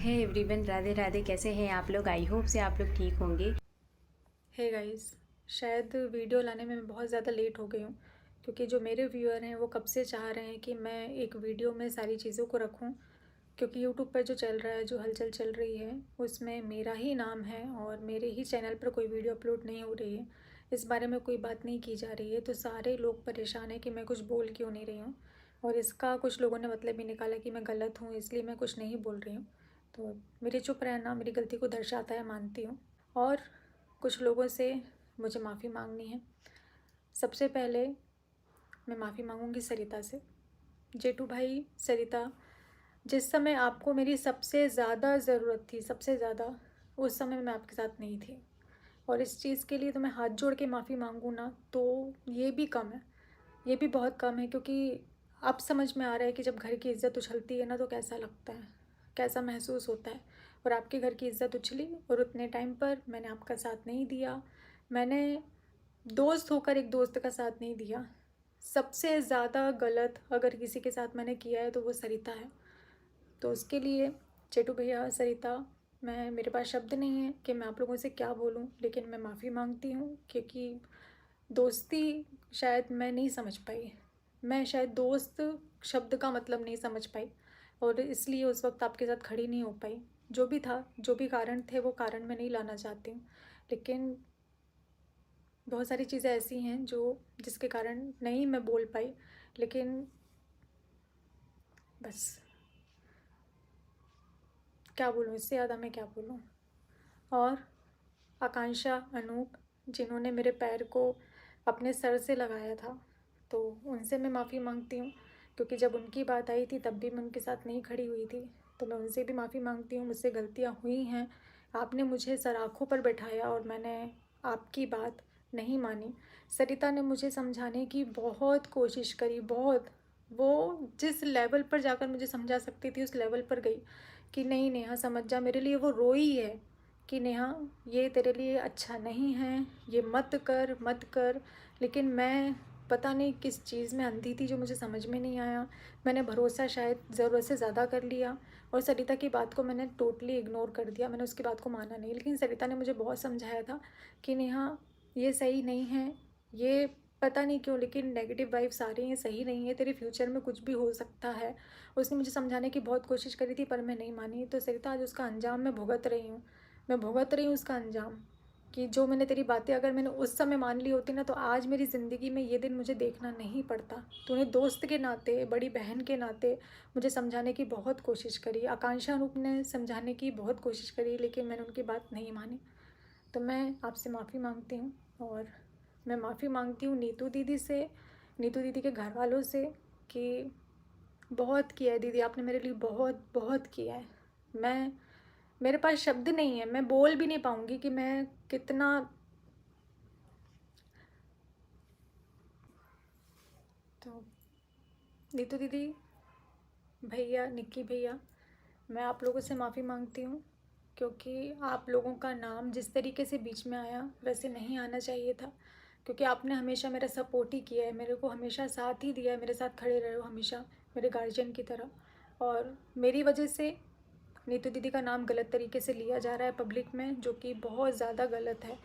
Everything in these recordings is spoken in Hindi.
Hey everyone, Radhe Radhe. कैसे हैं आप लोग? आई होप से आप लोग ठीक होंगे। हे गाइस, शायद वीडियो लाने में मैं बहुत ज़्यादा लेट हो गई हूँ क्योंकि जो मेरे व्यूअर हैं वो कब से चाह रहे हैं कि मैं एक वीडियो में सारी चीज़ों को रखूँ। क्योंकि यूट्यूब पर जो चल रहा है, जो हलचल चल रही है, उसमें मेरा ही नाम है और मेरे ही चैनल पर कोई वीडियो अपलोड नहीं हो रही है, इस बारे में कोई बात नहीं की जा रही है। तो सारे लोग परेशान हैं कि मैं कुछ बोल क्यों नहीं रही हूँ, और इसका कुछ लोगों ने मतलब भी निकाला कि मैं गलत हूँ, इसलिए मैं कुछ नहीं बोल रही हूँ। तो मेरे चुप रहना मेरी गलती को दर्शाता है, मानती हूँ। और कुछ लोगों से मुझे माफ़ी मांगनी है। सबसे पहले मैं माफ़ी मांगूंगी सरिता से। जेठू भाई, सरिता, जिस समय आपको मेरी सबसे ज़्यादा ज़रूरत थी, सबसे ज़्यादा, उस समय मैं आपके साथ नहीं थी। और इस चीज़ के लिए तो मैं हाथ जोड़ के माफ़ी मांगूँ ना, तो ये भी कम है, ये भी बहुत कम है। क्योंकि अब समझ में आ रहा है कि जब घर की इज़्ज़त उछलती है ना तो कैसा लगता है, कैसा महसूस होता है। और आपके घर की इज़्ज़त उछली और उतने टाइम पर मैंने आपका साथ नहीं दिया। मैंने दोस्त होकर एक दोस्त का साथ नहीं दिया। सबसे ज़्यादा गलत अगर किसी के साथ मैंने किया है तो वो सरिता है। तो उसके लिए चेटू भैया, सरिता, मेरे पास शब्द नहीं है कि मैं आप लोगों से क्या बोलूं, लेकिन मैं माफ़ी मांगती हूं। क्योंकि दोस्ती शायद मैं नहीं समझ पाई, मैं शायद दोस्त शब्द का मतलब नहीं समझ पाई, और इसलिए उस वक्त आपके साथ खड़ी नहीं हो पाई। जो भी था, जो भी कारण थे, वो कारण मैं नहीं लाना चाहती हूँ, लेकिन बहुत सारी चीज़ें ऐसी हैं जो जिसके कारण नहीं मैं बोल पाई। लेकिन बस, क्या बोलूँ, इससे ज़्यादा मैं क्या बोलूँ। और आकांक्षा, अनूप, जिन्होंने मेरे पैर को अपने सर से लगाया था, तो उनसे मैं माफ़ी मांगती हूँ। क्योंकि जब उनकी बात आई थी तब भी मैं उनके साथ नहीं खड़ी हुई थी, तो मैं उनसे भी माफ़ी मांगती हूँ। मुझसे गलतियाँ हुई हैं, आपने मुझे सराखों पर बैठाया और मैंने आपकी बात नहीं मानी। सरिता ने मुझे समझाने की बहुत कोशिश करी, बहुत। वो जिस लेवल पर जाकर मुझे समझा सकती थी उस लेवल पर गई कि नहीं नेहा समझ जा, मेरे लिए वो रोई है कि नेहा ये तेरे लिए अच्छा नहीं है, ये मत कर मत कर। लेकिन मैं पता नहीं किस चीज़ में अंधी थी जो मुझे समझ में नहीं आया। मैंने भरोसा शायद ज़रूरत से ज़्यादा कर लिया और सरिता की बात को मैंने टोटली इग्नोर कर दिया, मैंने उसकी बात को माना नहीं। लेकिन सरिता ने मुझे बहुत समझाया था कि नेहा ये सही नहीं है, ये पता नहीं क्यों लेकिन नेगेटिव वाइब्स आ रही हैं, सही नहीं है, तेरे फ्यूचर में कुछ भी हो सकता है। उसने मुझे समझाने की बहुत कोशिश करी थी पर मैं नहीं मानी। तो सरिता, आज उसका अंजाम मैं भुगत रही हूँ, मैं भुगत रही हूँ उसका अंजाम। कि जो मैंने तेरी बातें अगर मैंने उस समय मान ली होती ना, तो आज मेरी ज़िंदगी में ये दिन मुझे देखना नहीं पड़ता। तूने दोस्त के नाते, बड़ी बहन के नाते मुझे समझाने की बहुत कोशिश करी, आकांक्षा रूप ने समझाने की बहुत कोशिश करी, लेकिन मैंने उनकी बात नहीं मानी। तो मैं आपसे माफ़ी मांगती हूँ। और मैं माफ़ी मांगती हूँ नीतू दीदी से, नीतू दीदी के घर वालों से, कि बहुत किया है दीदी, आपने मेरे लिए बहुत बहुत किया है। मैं मेरे पास शब्द नहीं है, मैं बोल भी नहीं पाऊँगी कि मैं कितना। तो नीतू दीदी, भैया, निक्की भैया, मैं आप लोगों से माफ़ी मांगती हूँ। क्योंकि आप लोगों का नाम जिस तरीके से बीच में आया वैसे नहीं आना चाहिए था। क्योंकि आपने हमेशा मेरा सपोर्ट ही किया है, मेरे को हमेशा साथ ही दिया है, मेरे साथ खड़े रहे हो हमेशा मेरे गार्जियन की तरह। और मेरी वजह से नीतू दीदी का नाम गलत तरीके से लिया जा रहा है पब्लिक में, जो कि बहुत ज़्यादा गलत है।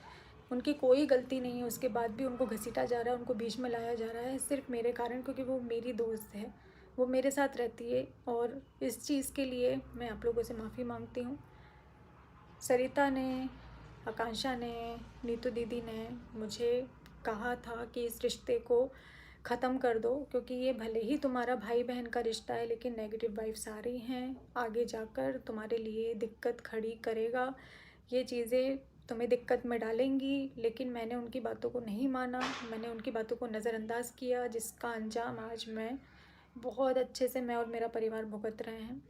उनकी कोई गलती नहीं है, उसके बाद भी उनको घसीटा जा रहा है, उनको बीच में लाया जा रहा है सिर्फ मेरे कारण, क्योंकि वो मेरी दोस्त है, वो मेरे साथ रहती है। और इस चीज़ के लिए मैं आप लोगों से माफ़ी मांगती हूँ। सरिता ने, आकांक्षा ने, नीतू दीदी ने मुझे कहा था कि इस रिश्ते को ख़त्म कर दो, क्योंकि ये भले ही तुम्हारा भाई बहन का रिश्ता है लेकिन नेगेटिव वाइब्स आ रही हैं, आगे जाकर तुम्हारे लिए दिक्कत खड़ी करेगा, ये चीज़ें तुम्हें दिक्कत में डालेंगी। लेकिन मैंने उनकी बातों को नहीं माना, मैंने उनकी बातों को नज़रअंदाज किया, जिसका अंजाम आज मैं बहुत अच्छे से, मैं और मेरा परिवार भुगत रहे हैं।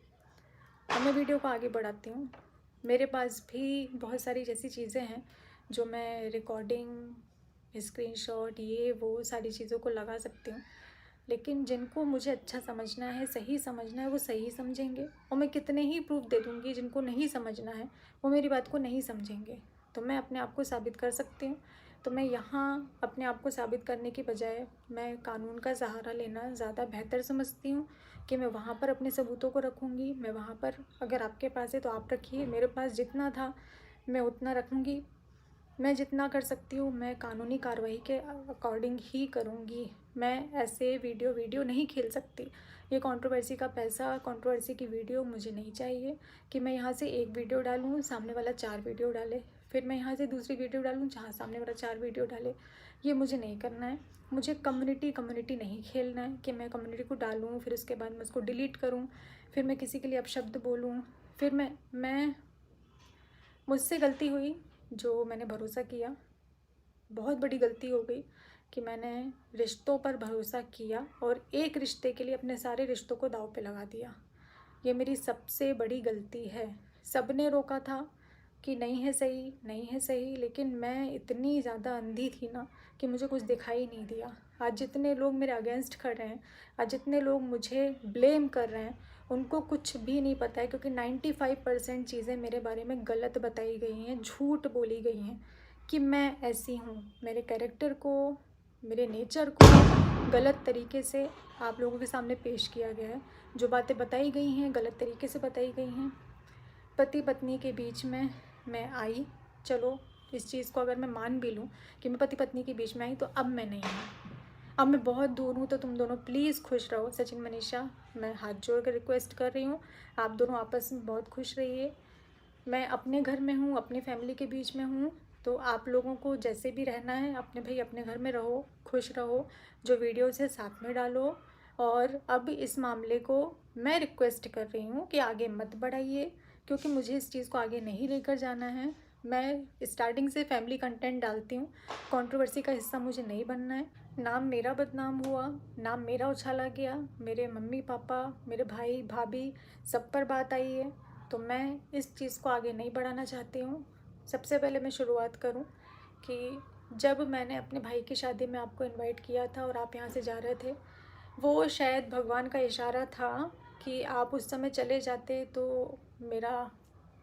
अब मैं वीडियो को आगे बढ़ाती हूँ। मेरे पास भी बहुत सारी जैसी चीज़ें हैं जो मैं रिकॉर्डिंग, स्क्रीनशॉट, ये वो सारी चीज़ों को लगा सकती हूँ। लेकिन जिनको मुझे अच्छा समझना है, सही समझना है, वो सही समझेंगे। और मैं कितने ही प्रूफ दे दूँगी, जिनको नहीं समझना है वो मेरी बात को नहीं समझेंगे। तो मैं अपने आप को साबित कर सकती हूँ। तो मैं यहाँ अपने आप को साबित करने की बजाय मैं कानून का सहारा लेना ज़्यादा बेहतर समझती हूँ कि मैं वहाँ पर अपने सबूतों को रखूँगी। मैं वहाँ पर, अगर आपके पास है तो आप रखिए, मेरे पास जितना था मैं उतना रखूँगी। मैं जितना कर सकती हूँ मैं कानूनी कार्रवाई के अकॉर्डिंग ही करूँगी। मैं ऐसे वीडियो नहीं खेल सकती। ये कंट्रोवर्सी का पैसा, कंट्रोवर्सी की वीडियो मुझे नहीं चाहिए कि मैं यहाँ से एक वीडियो डालूँ, सामने वाला 4 वीडियो डाले, फिर मैं यहाँ से दूसरी वीडियो डालूँ जहाँ सामने वाला 4 वीडियो डाले। ये मुझे नहीं करना है। मुझे कम्युनिटी नहीं खेलना है कि मैं कम्युनिटी को डालूँ, फिर उसके बाद मैं उसको डिलीट करूँ, फिर मैं किसी के लिए अपशब्द बोलूँ, फिर मैं मुझसे गलती हुई जो मैंने भरोसा किया। बहुत बड़ी गलती हो गई कि मैंने रिश्तों पर भरोसा किया और एक रिश्ते के लिए अपने सारे रिश्तों को दांव पे लगा दिया। ये मेरी सबसे बड़ी गलती है। सबने रोका था कि नहीं है सही, नहीं है सही, लेकिन मैं इतनी ज़्यादा अंधी थी ना कि मुझे कुछ दिखाई नहीं दिया। आज जितने लोग मेरे अगेंस्ट खड़े हैं, आज जितने लोग मुझे ब्लेम कर रहे हैं, उनको कुछ भी नहीं पता है, क्योंकि 95% चीज़ें मेरे बारे में गलत बताई गई हैं, झूठ बोली गई हैं कि मैं ऐसी हूँ। मेरे कैरेक्टर को, मेरे नेचर को गलत तरीके से आप लोगों के सामने पेश किया गया है। जो बातें बताई गई हैं गलत तरीके से बताई गई हैं। पति पत्नी के बीच में मैं आई, चलो इस चीज़ को अगर मैं मान भी लूँ कि मैं पति पत्नी के बीच में आई, तो अब मैं नहीं हूँ, अब मैं बहुत दूर हूँ। तो तुम दोनों प्लीज़ खुश रहो। सचिन मनीषा, मैं हाथ जोड़ कर रिक्वेस्ट कर रही हूँ, आप दोनों आपस में बहुत खुश रहिए। मैं अपने घर में हूँ, अपनी फैमिली के बीच में हूँ, तो आप लोगों को जैसे भी रहना है अपने भाई अपने घर में रहो, खुश रहो। जो वीडियोस है साथ में डालो। और अब इस मामले को मैं रिक्वेस्ट कर रही हूँ कि आगे मत बढ़ाइए, क्योंकि मुझे इस चीज़ को आगे नहीं लेकर जाना है। मैं स्टार्टिंग से फैमिली कंटेंट डालती हूँ, कंट्रोवर्सी का हिस्सा मुझे नहीं बनना है। नाम मेरा बदनाम हुआ, नाम मेरा उछाला गया, मेरे मम्मी पापा, मेरे भाई भाभी सब पर बात आई है, तो मैं इस चीज़ को आगे नहीं बढ़ाना चाहती हूँ। सबसे पहले मैं शुरुआत करूँ कि जब मैंने अपने भाई की शादी में आपको इनवाइट किया था और आप यहाँ से जा रहे थे, वो शायद भगवान का इशारा था कि आप उस समय चले जाते तो मेरा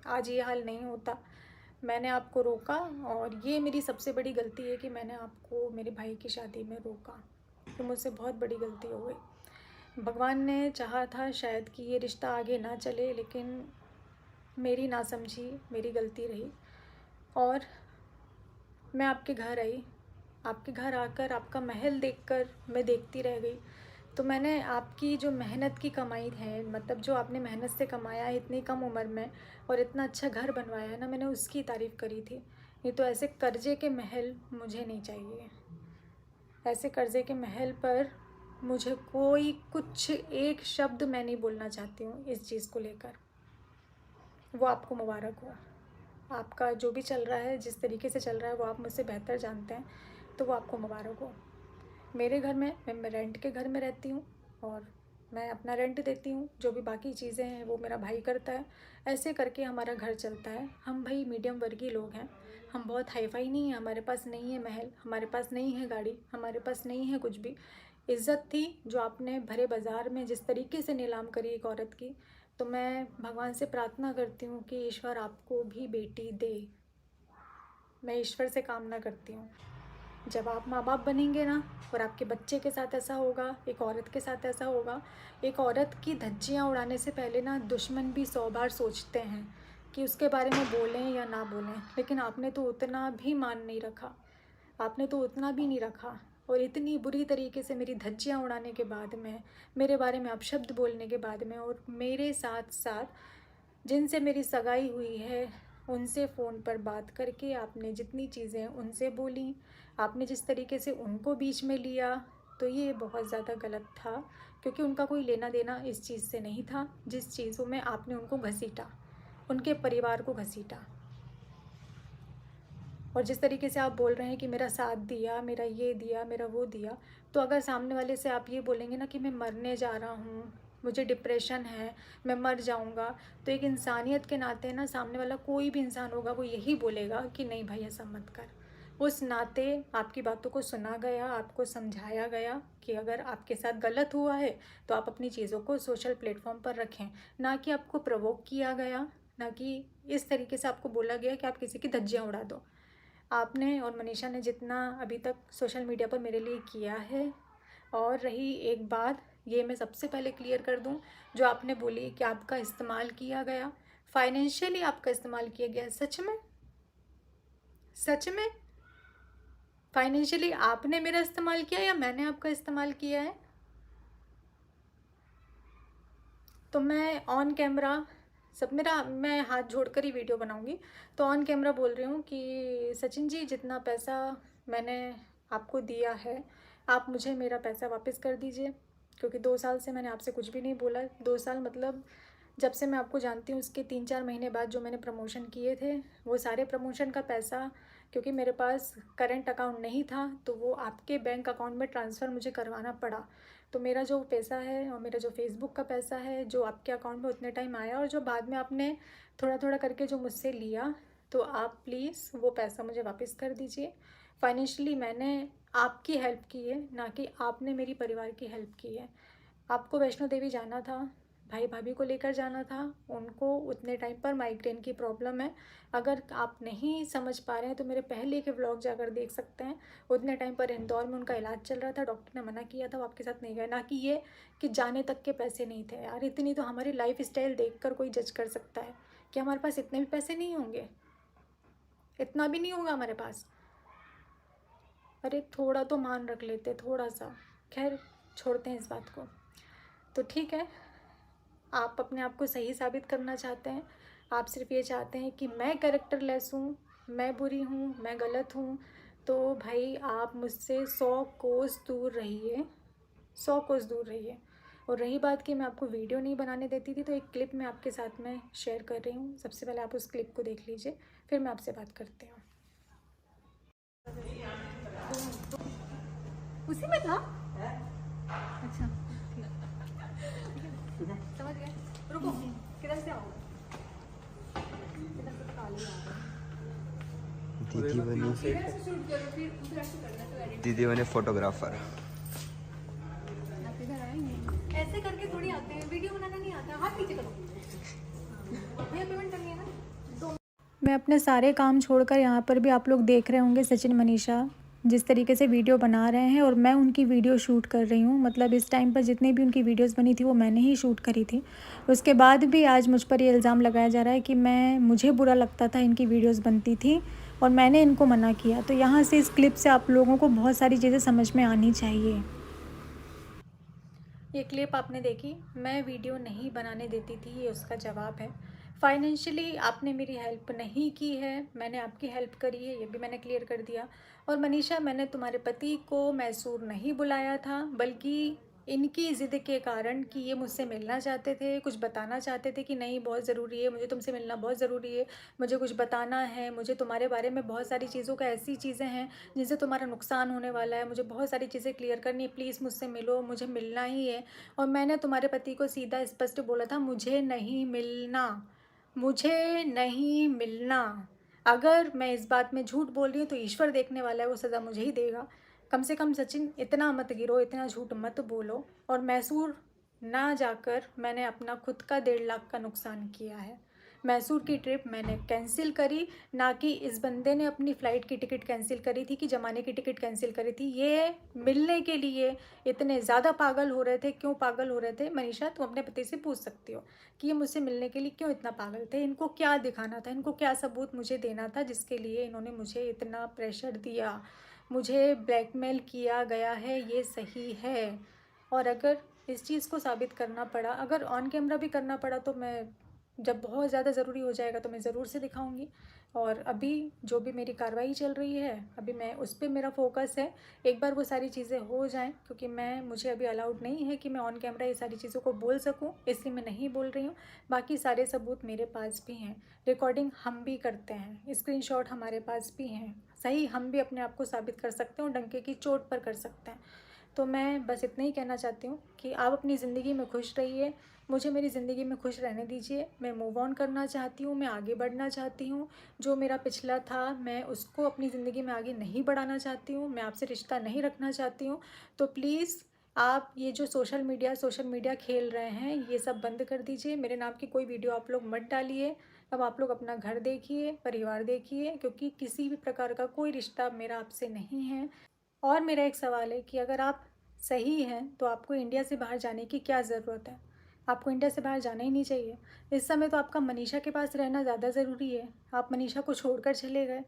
आज ये हाल नहीं होता। मैंने आपको रोका और ये मेरी सबसे बड़ी गलती है कि मैंने आपको मेरे भाई की शादी में रोका। तो मुझसे बहुत बड़ी गलती हो गई। भगवान ने चाहा था शायद कि ये रिश्ता आगे ना चले, लेकिन मेरी नासमझी, मेरी गलती रही। और मैं आपके घर आई, आपके घर आकर आपका महल देखकर मैं देखती रह गई। तो मैंने आपकी जो मेहनत की कमाई है, मतलब जो आपने मेहनत से कमाया है इतनी कम उम्र में और इतना अच्छा घर बनवाया है ना, मैंने उसकी तारीफ़ करी थी। नहीं तो ऐसे कर्जे के महल मुझे नहीं चाहिए। ऐसे कर्जे के महल पर मुझे कोई कुछ एक शब्द मैं नहीं बोलना चाहती हूँ इस चीज़ को लेकर। वो आपको मुबारक हो। आपका जो भी चल रहा है, जिस तरीके से चल रहा है, वो आप मुझसे बेहतर जानते हैं, तो वो आपको मुबारक हो। मेरे घर में मैं रेंट के घर में रहती हूँ और मैं अपना रेंट देती हूँ। जो भी बाकी चीज़ें हैं वो मेरा भाई करता है। ऐसे करके हमारा घर चलता है। हम भाई मीडियम वर्गीय लोग हैं, हम बहुत हाई फाई नहीं हैं। हमारे पास नहीं है महल, हमारे पास नहीं है गाड़ी, हमारे पास नहीं है कुछ भी। इज़्ज़त थी जो आपने भरे बाज़ार में जिस तरीके से नीलाम करी एक औरत की, तो मैं भगवान से प्रार्थना करती हूँ कि ईश्वर आपको भी बेटी दे। मैं ईश्वर से कामना करती हूँ। जब आप माँ बाप बनेंगे ना और आपके बच्चे के साथ ऐसा होगा, एक औरत के साथ ऐसा होगा, एक औरत की धज्जियाँ उड़ाने से पहले ना दुश्मन भी 100 बार सोचते हैं कि उसके बारे में बोलें या ना बोलें। लेकिन आपने तो उतना भी मान नहीं रखा, आपने तो उतना भी नहीं रखा। और इतनी बुरी तरीके से मेरी धज्जियाँ उड़ाने के बाद में, मेरे बारे में अपशब्द बोलने के बाद में, और मेरे साथ साथ जिनसे मेरी सगाई हुई है उनसे फ़ोन पर बात करके आपने जितनी चीज़ें उनसे बोली, आपने जिस तरीके से उनको बीच में लिया, तो ये बहुत ज़्यादा गलत था। क्योंकि उनका कोई लेना देना इस चीज़ से नहीं था जिस चीज़ों में आपने उनको घसीटा, उनके परिवार को घसीटा। और जिस तरीके से आप बोल रहे हैं कि मेरा साथ दिया, मेरा ये दिया, मेरा वो दिया, तो अगर सामने वाले से आप ये बोलेंगे ना कि मैं मरने जा रहा हूँ, मुझे डिप्रेशन है, मैं मर जाऊँगा, तो एक इंसानियत के नाते ना सामने वाला कोई भी इंसान होगा वो यही बोलेगा कि नहीं भाई ऐसा मत कर। उस नाते आपकी बातों को सुना गया, आपको समझाया गया कि अगर आपके साथ गलत हुआ है तो आप अपनी चीज़ों को सोशल प्लेटफॉर्म पर रखें, ना कि आपको प्रवोक किया गया, ना कि इस तरीके से आपको बोला गया कि आप किसी की धज्जियाँ उड़ा दो। आपने और मनीषा ने जितना अभी तक सोशल मीडिया पर मेरे लिए किया है, और रही एक बात, ये मैं सबसे पहले क्लियर कर दूं, जो आपने बोली कि आपका इस्तेमाल किया गया, फाइनेंशियली आपका इस्तेमाल किया गया, सच में? सच में फाइनेंशियली आपने मेरा इस्तेमाल किया या मैंने आपका इस्तेमाल किया है? तो मैं ऑन कैमरा मैं हाथ जोड़कर ही वीडियो बनाऊंगी। तो ऑन कैमरा बोल रही हूँ कि सचिन जी, जितना पैसा मैंने आपको दिया है, आप मुझे मेरा पैसा वापस कर दीजिए, क्योंकि 2 साल से मैंने आपसे कुछ भी नहीं बोला। 2 साल मतलब जब से मैं आपको जानती हूँ उसके 3-4 महीने बाद जो मैंने प्रमोशन किए थे, वो सारे प्रमोशन का पैसा, क्योंकि मेरे पास करंट अकाउंट नहीं था, तो वो आपके बैंक अकाउंट में ट्रांसफ़र मुझे करवाना पड़ा। तो मेरा जो पैसा है और मेरा जो फेसबुक का पैसा है जो आपके अकाउंट में उतने टाइम आया, और जो बाद में आपने थोड़ा थोड़ा करके जो मुझसे लिया, तो आप प्लीज़ वो पैसा मुझे वापस कर दीजिए। फाइनेंशियली मैंने आपकी हेल्प की है, ना कि आपने मेरी परिवार की हेल्प की है। आपको वैष्णो देवी जाना था, भाई भाभी को लेकर जाना था, उनको उतने टाइम पर माइग्रेन की प्रॉब्लम है। अगर आप नहीं समझ पा रहे हैं तो मेरे पहले के व्लॉग जाकर देख सकते हैं। उतने टाइम पर इंदौर में उनका इलाज चल रहा था, डॉक्टर ने मना किया था, वो आपके साथ नहीं गए। ना कि ये कि जाने तक के पैसे नहीं थे। यार, इतनी तो हमारी लाइफ स्टाइल देख कर कोई जज कर सकता है कि हमारे पास इतने भी पैसे नहीं होंगे, इतना भी नहीं होगा हमारे पास। अरे थोड़ा तो मान रख लेते, थोड़ा सा। खैर, छोड़ते हैं इस बात को। तो ठीक है, आप अपने आप को सही साबित करना चाहते हैं, आप सिर्फ ये चाहते हैं कि मैं कैरेक्टरलेस हूँ, मैं बुरी हूँ, मैं गलत हूँ, तो भाई आप मुझसे 100 कोस दूर रहिए, 100 कोस दूर रहिए। और रही बात कि मैं आपको वीडियो नहीं बनाने देती थी, तो एक क्लिप मैं आपके साथ में शेयर कर रही हूँ। सबसे पहले आप उस क्लिप को देख लीजिए, फिर मैं आपसे बात करती हूँ। उसी में था? अच्छा, समझ गए। रुको, किधर से आओगे? किधर से काली आ रहा है? दीदी बनी इधर से शूट करो, फिर उधर से करना, तो एडिट। दीदी बने फोटोग्राफर। आप इधर आएंगे, ऐसे करके थोड़ी आते हैं, वीडियो बनाना नहीं आता। हाथ पीछे करो भैया, पेमेंट करनी है ना। तो मैं अपने सारे काम छोड़कर यहाँ पर भी, आप लोग देख रहे होंगे सचिन मनीषा जिस तरीके से वीडियो बना रहे हैं, और मैं उनकी वीडियो शूट कर रही हूँ। मतलब इस टाइम पर जितनी भी उनकी वीडियोस बनी थी वो मैंने ही शूट करी थी। उसके बाद भी आज मुझ पर ये इल्ज़ाम लगाया जा रहा है कि मुझे बुरा लगता था इनकी वीडियोस बनती थी और मैंने इनको मना किया। तो यहाँ से इस क्लिप से आप लोगों को बहुत सारी चीज़ें समझ में आनी चाहिए। ये क्लिप आपने देखी, मैं वीडियो नहीं बनाने देती थी, ये उसका जवाब है। फाइनेंशियली आपने मेरी हेल्प नहीं की है, मैंने आपकी हेल्प करी है, ये भी मैंने क्लियर कर दिया। और मनीषा, मैंने तुम्हारे पति को मैसूर नहीं बुलाया था, बल्कि इनकी ज़िद के कारण कि ये मुझसे मिलना चाहते थे, कुछ बताना चाहते थे कि नहीं बहुत ज़रूरी है, मुझे तुमसे मिलना बहुत ज़रूरी है, मुझे कुछ बताना है, मुझे तुम्हारे बारे में बहुत सारी चीज़ों का, ऐसी चीज़ें हैं जिनसे तुम्हारा नुकसान होने वाला है, मुझे बहुत सारी चीज़ें क्लियर करनी है, प्लीज़ मुझसे मिलो, मुझे मिलना ही है। और मैंने तुम्हारे पति को सीधा स्पष्ट बोला था, मुझे नहीं मिलना, मुझे नहीं मिलना। अगर मैं इस बात में झूठ बोल रही हूँ तो ईश्वर देखने वाला है, वो सज़ा मुझे ही देगा। कम से कम सचिन, इतना मत गिरो, इतना झूठ मत बोलो। और मैसूर ना जाकर मैंने अपना खुद का 1.5 लाख का नुकसान किया है। मैसूर की ट्रिप मैंने कैंसिल करी, ना कि इस बंदे ने अपनी फ़्लाइट की टिकट कैंसिल करी थी, कि जमाने की टिकट कैंसिल करी थी। ये मिलने के लिए इतने ज़्यादा पागल हो रहे थे। क्यों पागल हो रहे थे मनीषा, तुम अपने पति से पूछ सकती हो कि ये मुझसे मिलने के लिए क्यों इतना पागल थे। इनको क्या दिखाना था, इनको क्या सबूत मुझे देना था जिसके लिए इन्होंने मुझे इतना प्रेशर दिया, मुझे ब्लैकमेल किया गया है, ये सही है। और अगर इस चीज़ को साबित करना पड़ा, अगर ऑन कैमरा भी करना पड़ा, तो मैं, जब बहुत ज़्यादा ज़रूरी हो जाएगा तो मैं ज़रूर से दिखाऊंगी। और अभी जो भी मेरी कार्रवाई चल रही है, अभी मैं उस पर मेरा फोकस है। एक बार वो सारी चीज़ें हो जाएं, क्योंकि मुझे अभी अलाउड नहीं है कि मैं ऑन कैमरा ये सारी चीज़ों को बोल सकूं, इसलिए मैं नहीं बोल रही हूँ। बाकी सारे सबूत मेरे पास भी हैं, रिकॉर्डिंग हम भी करते हैं, स्क्रीनशॉट हमारे पास भी हैं, सही हम भी अपने आप को साबित कर सकते हैं और डंके की चोट पर कर सकते हैं। तो मैं बस इतना ही कहना चाहती हूँ कि आप अपनी ज़िंदगी में खुश रहिए, मुझे मेरी ज़िंदगी में खुश रहने दीजिए। मैं मूव ऑन करना चाहती हूँ, मैं आगे बढ़ना चाहती हूँ। जो मेरा पिछला था मैं उसको अपनी ज़िंदगी में आगे नहीं बढ़ाना चाहती हूँ, मैं आपसे रिश्ता नहीं रखना चाहती हूँ। तो प्लीज़ आप ये जो सोशल मीडिया खेल रहे हैं, ये सब बंद कर दीजिए। मेरे नाम की कोई वीडियो आप लोग मत डालिए, अब आप लोग अपना घर देखिए, परिवार देखिए, क्योंकि किसी भी प्रकार का कोई रिश्ता मेरा आपसे नहीं है। और मेरा एक सवाल है कि अगर आप सही हैं तो आपको इंडिया से बाहर जाने की क्या ज़रूरत है? आपको इंडिया से बाहर जाना ही नहीं चाहिए। इस समय तो आपका मनीषा के पास रहना ज़्यादा ज़रूरी है। आप मनीषा को छोड़कर चले गए।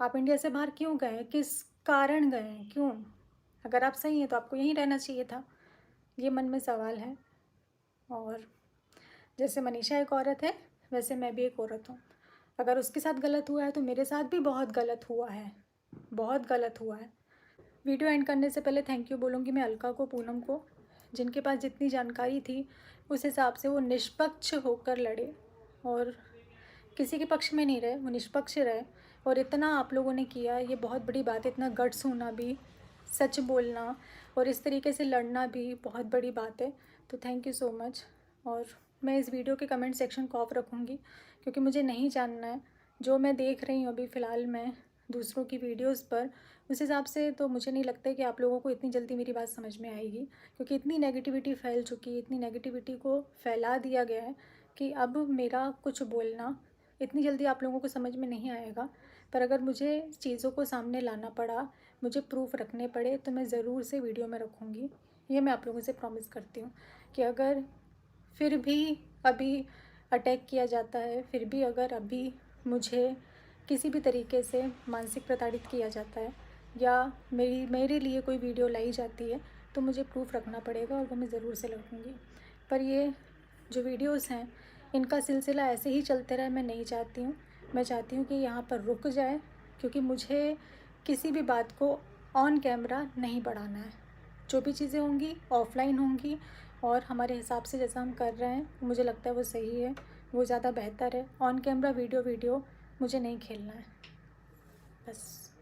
आप इंडिया से बाहर क्यों गए? किस कारण गए हैं? क्यों? अगर आप सही हैं तो आपको यहीं रहना चाहिए था। ये मन में सवाल है। और जैसे मनीषा एक औरत है, वैसे मैं भी एक औरत हूँ। अगर उसके साथ गलत हुआ है तो मेरे साथ भी बहुत गलत हुआ है, बहुत गलत हुआ है। वीडियो एंड करने से पहले थैंक यू बोलूँगी मैं अलका को, पूनम को, जिनके पास जितनी जानकारी थी उस हिसाब से वो निष्पक्ष होकर लड़े और किसी के पक्ष में नहीं रहे, वो निष्पक्ष रहे। और इतना आप लोगों ने किया, ये बहुत बड़ी बात है। इतना गट्स होना भी, सच बोलना और इस तरीके से लड़ना भी बहुत बड़ी बात है। तो थैंक यू सो मच। और मैं इस वीडियो के कमेंट सेक्शन को ऑफ रखूँगी, क्योंकि मुझे नहीं जानना है। जो मैं देख रही हूँ अभी फ़िलहाल मैं दूसरों की वीडियोस पर, उस हिसाब से तो मुझे नहीं लगता कि आप लोगों को इतनी जल्दी मेरी बात समझ में आएगी, क्योंकि इतनी नेगेटिविटी फैल चुकी है, इतनी नेगेटिविटी को फैला दिया गया है कि अब मेरा कुछ बोलना इतनी जल्दी आप लोगों को समझ में नहीं आएगा। पर अगर मुझे चीज़ों को सामने लाना पड़ा, मुझे प्रूफ रखने पड़े, तो मैं ज़रूर से वीडियो में रखूँगी। ये मैं आप लोगों से प्रॉमिस करती हूँ कि अगर फिर भी अभी अटैक किया जाता है, फिर भी अगर अभी मुझे किसी भी तरीके से मानसिक प्रताड़ित किया जाता है या मेरे लिए कोई वीडियो लाई जाती है, तो मुझे प्रूफ रखना पड़ेगा और वो मैं ज़रूर से रखूँगी। पर ये जो वीडियोस हैं इनका सिलसिला ऐसे ही चलते रहे मैं नहीं चाहती हूँ। मैं चाहती हूँ कि यहाँ पर रुक जाए, क्योंकि मुझे किसी भी बात को ऑन कैमरा नहीं बढ़ाना है। जो भी चीज़ें होंगी ऑफलाइन होंगी और हमारे हिसाब से जैसा हम कर रहे हैं मुझे लगता है वो सही है, वो ज़्यादा बेहतर है। ऑन कैमरा वीडियो मुझे नहीं खेलना है। बस।